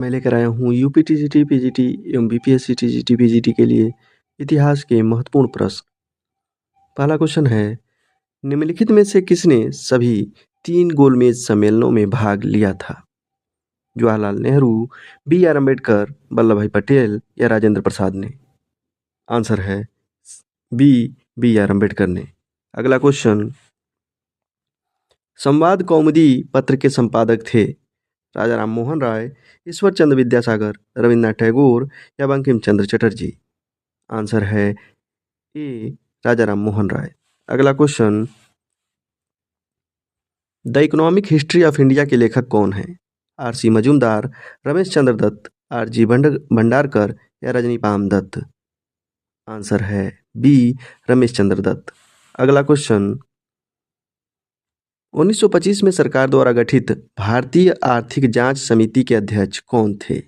मैं लेकर आया हूँ यूपी टीजीटी पीजीटी एवं बीपीएससी टीजीटी पीजीटी के लिए इतिहास के महत्वपूर्ण प्रश्न। पहला क्वेश्चन है, निम्नलिखित में से किसने सभी 3 गोलमेज सम्मेलनों में भाग लिया था? जवाहरलाल नेहरू, बी आर अम्बेडकर, वल्लभ भाई पटेल या राजेंद्र प्रसाद ने? आंसर है बी आर अम्बेडकर ने। अगला क्वेश्चन, संवाद कौमुदी पत्र के संपादक थे राजा राम मोहन राय, ईश्वर चंद्र विद्यासागर, रविन्द्रनाथ टैगोर या बंकिम चंद्र चटर्जी? आंसर है ए राजा राम मोहन राय। अगला question, the economic history of India के लेखक कौन हैं? R C Majumdar, Ramesh Chandra Dutt, R G Bhandarkar या रजनीकांत दत्त? आंसर है बी रमेश चंद्र दत्त। अगला क्वेश्चन, 1925 में सरकार द्वारा गठित भारतीय आर्थिक जांच समिति के अध्यक्ष कौन थे?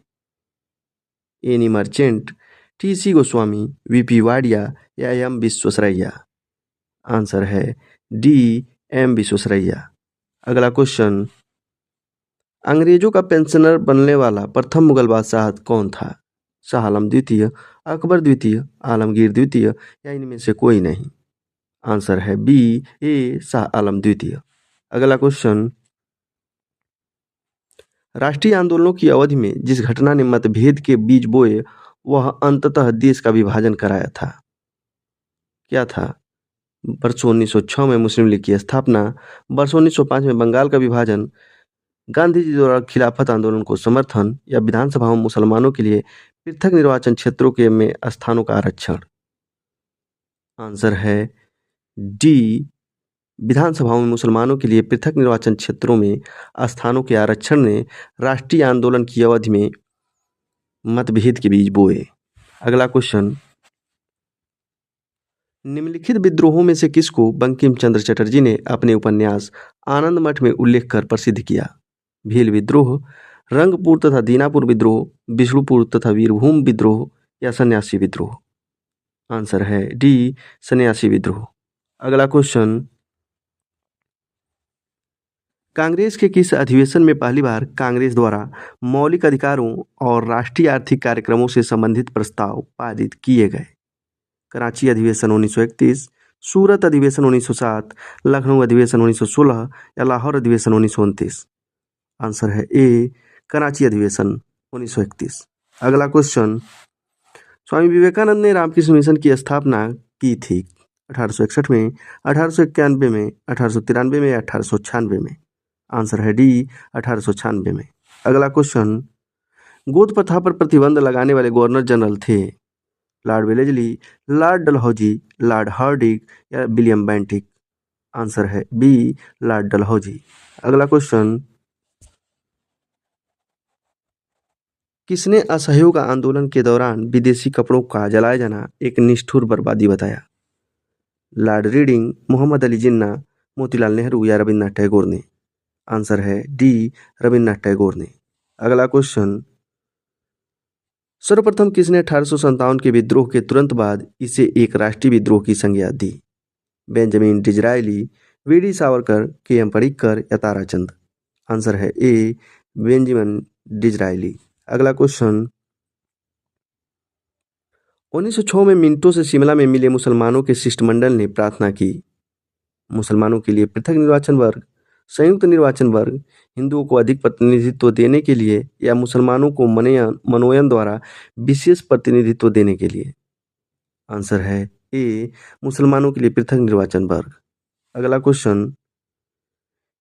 Annie Merchant, T C Goswami, VP Wadia या एम विश्वेश्वरैया? आंसर है डी एम विश्वेश्वरैया। अगला क्वेश्चन, अंग्रेजों का पेंशनर बनने वाला प्रथम मुगल बादशाह कौन था? शाह आलम द्वितीय, अकबर द्वितीय, आलमगीर द्वितीय या इनमें से कोई नहीं? आंसर है बी ए शाह आलम द्वितीय। अगला क्वेश्चन, राष्ट्रीय आंदोलनों की अवधि में जिस घटना ने मतभेद के बीज बोए वह अंततः देश का विभाजन कराया था, क्या था? वर्ष 1906 में मुस्लिम लीग की स्थापना, वर्ष 1905 में बंगाल का विभाजन, गांधी जी द्वारा खिलाफत आंदोलन को समर्थन या विधानसभा में मुसलमानों के लिए पृथक निर्वाचन क्षेत्रों के में स्थानों का आरक्षण? आंसर है डी विधानसभाओं में मुसलमानों के लिए पृथक निर्वाचन क्षेत्रों में स्थानों के आरक्षण ने राष्ट्रीय आंदोलन की अवधि में मतभेद के बीज बोए। अगला क्वेश्चन, निम्नलिखित विद्रोहों में से किसको बंकिम चंद्र चटर्जी ने अपने उपन्यास आनंद मठ में उल्लेख कर प्रसिद्ध किया? भील विद्रोह, रंगपुर तथा दीनापुर विद्रोह, विष्णुपुर तथा वीरभूम विद्रोह या सन्यासी विद्रोह? आंसर है डी सन्यासी विद्रोह। अगला क्वेश्चन, कांग्रेस के किस अधिवेशन में पहली बार कांग्रेस द्वारा मौलिक अधिकारों और राष्ट्रीय आर्थिक कार्यक्रमों से संबंधित प्रस्ताव पारित किए गए? कराची अधिवेशन 1931, सूरत अधिवेशन 1907, लखनऊ अधिवेशन 1916 या लाहौर अधिवेशन 1929? आंसर है ए कराची अधिवेशन 1931। अगला क्वेश्चन, स्वामी विवेकानंद ने रामकृष्ण मिशन की स्थापना की थी 1861 में, 1891 में, 1893 में या 1896 में? आंसर है डी 1896 में। अगला क्वेश्चन, गोद प्रथा पर प्रतिबंध लगाने वाले गवर्नर जनरल थे Lord Wellesley, Lord Dalhousie, Lord Hardinge या विलियम बेंटिक? आंसर है बी लॉर्ड डलहौजी। अगला क्वेश्चन, किसने असहयोग आंदोलन के दौरान विदेशी कपड़ों का जलाया जाना एक निष्ठुर बर्बादी बताया? लॉर्ड रीडिंग, मोहम्मद अली जिन्ना, मोतीलाल नेहरू या रविन्द्रनाथ टैगोर ने? आंसर है डी रविन्द्रनाथ टैगोर ने। अगला क्वेश्चन, सर्वप्रथम किसने 1857 के विद्रोह के तुरंत बाद इसे एक राष्ट्रीय विद्रोह की संज्ञा दी? Benjamin Disraeli, we D Savarkar, के एम पडिक्कर या ताराचंद? आंसर है ए बेंजामिन डिज़रायली। अगला क्वेश्चन, 1906 में मिंटो से शिमला में मिले मुसलमानों के शिष्टमंडल ने प्रार्थना की मुसलमानों के लिए पृथक निर्वाचन वर्ग, संयुक्त निर्वाचन वर्ग, हिंदुओं को अधिक प्रतिनिधित्व देने के लिए या मुसलमानों को मनोनयन द्वारा विशेष प्रतिनिधित्व देने के लिए? आंसर है ए मुसलमानों के लिए पृथक निर्वाचन वर्ग। अगला क्वेश्चन,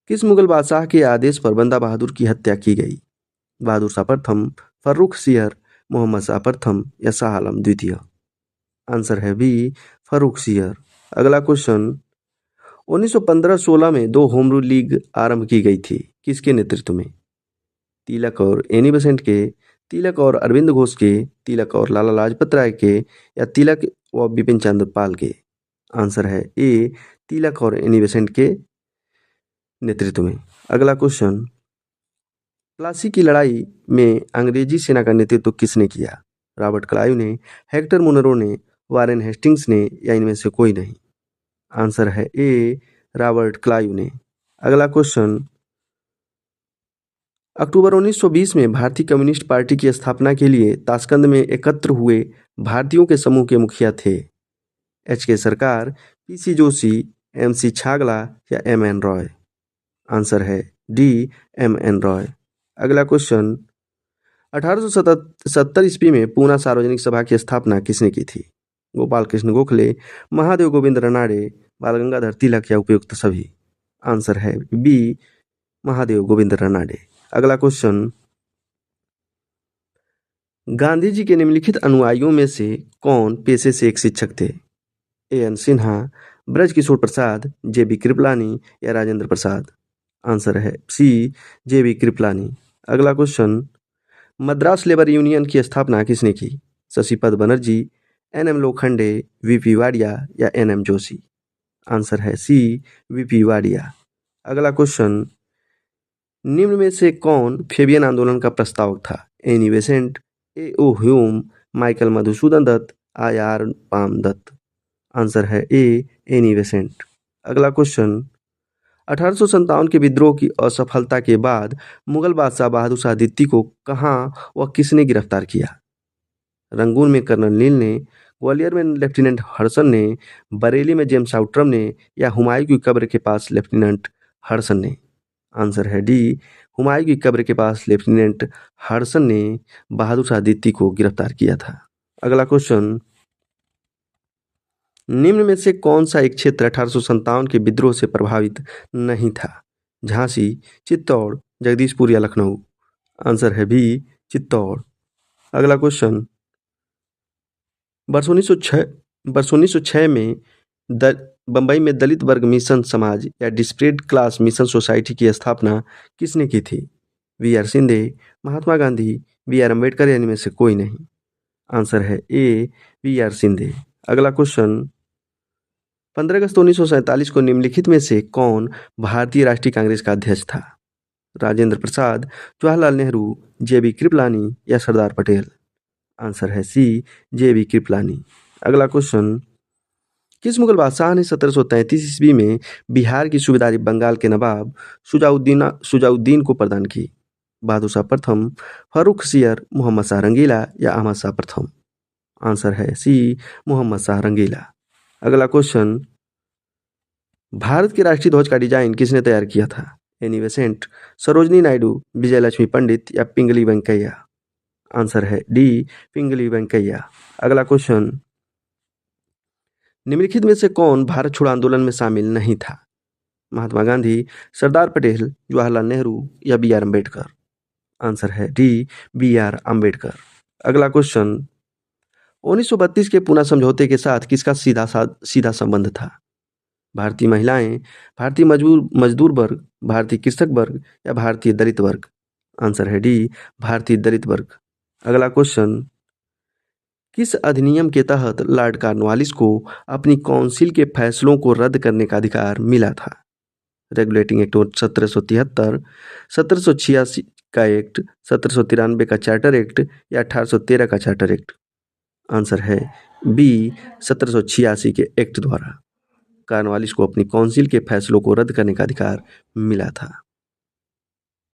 किस मुगल बादशाह के आदेश पर बंदा बहादुर की हत्या की गई? बहादुर शाह प्रथम, फर्रुख सियर, मोहम्मद शाह प्रथम या शाह आलम द्वितीय? आंसर है बी फर्रुख सियर। अगला क्वेश्चन, 1915-16 में 2 होम रूल लीग आरंभ की गई थी, किसके नेतृत्व में? तिलक और एनी बेसेंट के, तिलक और अरविंद घोष के, तिलक और लाला लाजपत राय के या तिलक व बिपिन चंद्र पाल के? आंसर है ए तिलक और एनी बेसेंट के नेतृत्व में। अगला क्वेश्चन, प्लासी की लड़ाई में अंग्रेजी सेना का नेतृत्व किसने किया? रॉबर्ट क्लाइव ने, हेक्टर मुनरो ने, वारेन हेस्टिंग्स ने या इनमें से कोई नहीं? आंसर है ए रॉबर्ट क्लाइव ने। अगला क्वेश्चन, अक्टूबर 1920 में भारतीय कम्युनिस्ट पार्टी की स्थापना के लिए ताशकंद में एकत्र हुए भारतीयों के समूह के मुखिया थे। H K Sarkar, P C Joshi, M C Chagla या एम एन रॉय। आंसर है डी, एम एन रॉय। अगला क्वेश्चन, 1870 ईस्वी में पूना सार्वजनिक सभा की स्थापना किसने की थी? गोपाल कृष्ण गोखले, महादेव गोविंद रनाडे, बाल गंगाधर तिलक या उपयुक्त सभी। आंसर है बी, महादेव गोविंद रनाडे। अगला क्वेश्चन, गांधी जी के निम्नलिखित अनुयायियों में से कौन पेशे से एक शिक्षक थे? A N Sinha, Braj Kishore Prasad, J B Kripalani या राजेंद्र प्रसाद। आंसर है सी, जे बी कृपलानी। अगला क्वेश्चन, मद्रास लेबर यूनियन की स्थापना किसने की? Shashipada Banerjee, N M Lokhande, V P Wadia या एन एम जोशी। आंसर है सी, वी पी वाडिया। अगला क्वेश्चन, निम्न में से कौन फेबियन आंदोलन का प्रस्तावक था? Annie Besant, A O Hume, Michael Madhusudan Dutt, I R Palme Dutt. Answer है ए, एनी बेसेंट। अगला क्वेश्चन, 1857 के विद्रोह की असफलता के बाद मुगल बादशाह बहादुर शाह द्वितीय को कहाँ व किसने गिरफ्तार किया? रंगून में कर्नल नील ने, ग्वालियर में लेफ्टिनेंट हडसन ने, बरेली में जेम्स आउट्रम ने या हुमायूं की कब्र के पास लेफ्टिनेंट हडसन ने। आंसर है डी, हुमायूं की कब्र के पास लेफ्टिनेंट हडसन ने बहादुर शाह द्वितीय को गिरफ्तार किया था। अगला क्वेश्चन, निम्न में से कौन सा एक क्षेत्र 1857 के विद्रोह से प्रभावित नहीं था? झांसी, चित्तौड़, जगदीशपुर या लखनऊ। आंसर है बी, चित्तौड़। अगला क्वेश्चन, वर्ष 1906 में बम्बई में दलित वर्ग मिशन समाज या डिस्प्रेड क्लास मिशन सोसाइटी की स्थापना किसने की थी? V R Shinde, Mahatma Gandhi, B R Ambedkar या इनमें से कोई नहीं। आंसर है ए, वी आर सिंधे। अगला क्वेश्चन, 15 अगस्त 1947 को निम्नलिखित में से कौन भारतीय राष्ट्रीय कांग्रेस का अध्यक्ष था? राजेंद्र प्रसाद, जवाहरलाल नेहरू, जे बी कृपलानी या सरदार पटेल। आंसर है सी, जे बी कृपलानी। अगला क्वेश्चन, किस मुगल बादशाह ने 1733 ईस्वी में बिहार की सूबेदारी बंगाल के नवाब शुजाउद्दीन को प्रदान की? बहादुर शाह प्रथम, फर्रुख सियर, मोहम्मद शाह रंगीला या अहमद शाह प्रथम। आंसर है सी, मोहम्मद शाह रंगीला। अगला क्वेश्चन, भारत के राष्ट्रीय ध्वज का डिजाइन किसने तैयार किया था? एनी बेसेंट, सरोजनी नायडू, विजय लक्ष्मी पंडित या पिंगली वेंकैया। आंसर है डी, पिंगली वेंकैया। अगला क्वेश्चन, निम्नलिखित में से कौन भारत छोड़ो आंदोलन में शामिल नहीं था? महात्मा गांधी, सरदार पटेल, जवाहरलाल नेहरू या बी आर अम्बेडकर। आंसर है डी, बी आर अम्बेडकर। अगला क्वेश्चन, 1932 के पूना समझौते के साथ किसका सीधा संबंध था? भारतीय महिलाएं, भारतीय मजदूर वर्ग, भारतीय कृषक वर्ग या भारतीय दलित वर्ग। आंसर है डी, भारतीय दलित वर्ग। अगला क्वेश्चन, किस अधिनियम के तहत लॉर्ड कॉर्नवालिस को अपनी काउंसिल के फैसलों को रद्द करने का अधिकार मिला था? रेगुलेटिंग एक्ट 1773, 1786 का एक्ट, 1793 का चार्टर एक्ट या 1813 का चार्टर एक्ट। आंसर है बी, 1786 के एक्ट द्वारा कॉर्नवालिस को अपनी काउंसिल के फैसलों को रद्द करने का अधिकार मिला था।